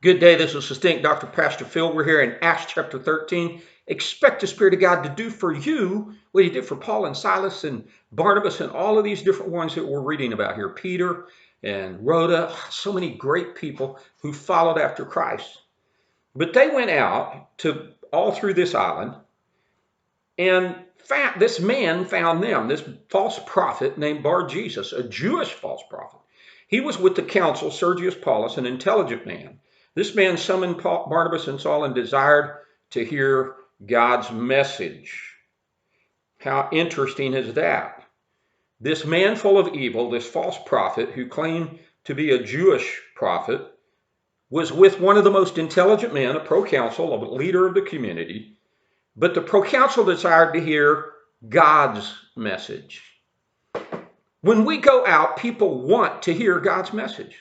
Good day. This is Succinct Dr. Pastor Phil. We're here in Acts chapter 13. Expect the Spirit of God to do for you what he did for Paul and Silas and Barnabas and all of these different ones that we're reading about here. Peter and Rhoda, so many great people who followed after Christ. But they went out to all through this island, and this man found them, this false prophet named Bar Jesus, a Jewish false prophet. He was with the council, Sergius Paulus, an intelligent man. This man summoned Barnabas and Saul and desired to hear God's message. How interesting is that? This man full of evil, this false prophet who claimed to be a Jewish prophet, was with one of the most intelligent men, a proconsul, a leader of the community. But the proconsul desired to hear God's message. When we go out, people want to hear God's message.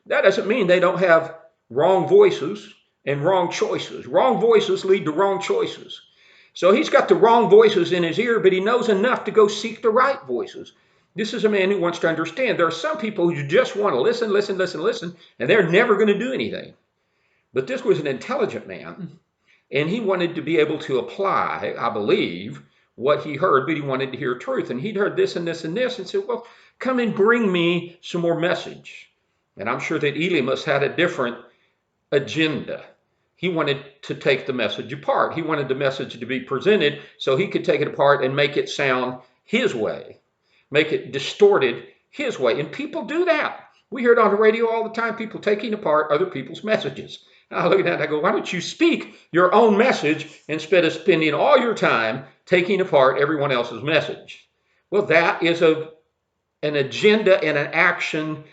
That doesn't mean they don't have wrong voices and wrong choices. Wrong voices lead to wrong choices. So he's got the wrong voices in his ear, but he knows enough to go seek the right voices. This is a man who wants to understand. There are some people who just want to listen, and they're never going to do anything. But this was an intelligent man, and he wanted to be able to apply, I believe, what he heard, but he wanted to hear truth. And he'd heard this and this and this and said, well, come and bring me some more message. And I'm sure that Elymas had a different agenda. He wanted to take the message apart. He wanted the message to be presented so he could take it apart and make it sound his way, make it distorted his way. And people do that. We hear it on the radio all the time, people taking apart other people's messages. I look at that and I go, why don't you speak your own message instead of spending all your time taking apart everyone else's message? Well, that is an agenda and an action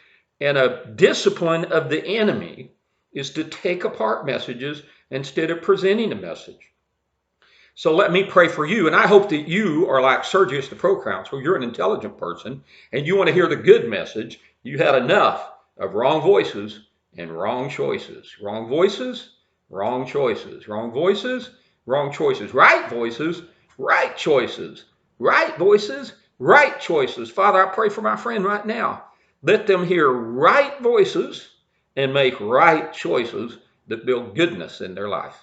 and a discipline of the enemy, is to take apart messages instead of presenting a message. So let me pray for you. And I hope that you are like Sergius the proconsul. You're an intelligent person and you want to hear the good message. You had enough of wrong voices and wrong choices. Wrong voices, wrong choices. Wrong voices, wrong choices. Right voices, right choices. Right voices, right choices. Father, I pray for my friend right now. Let them hear right voices and make right choices that build goodness in their life.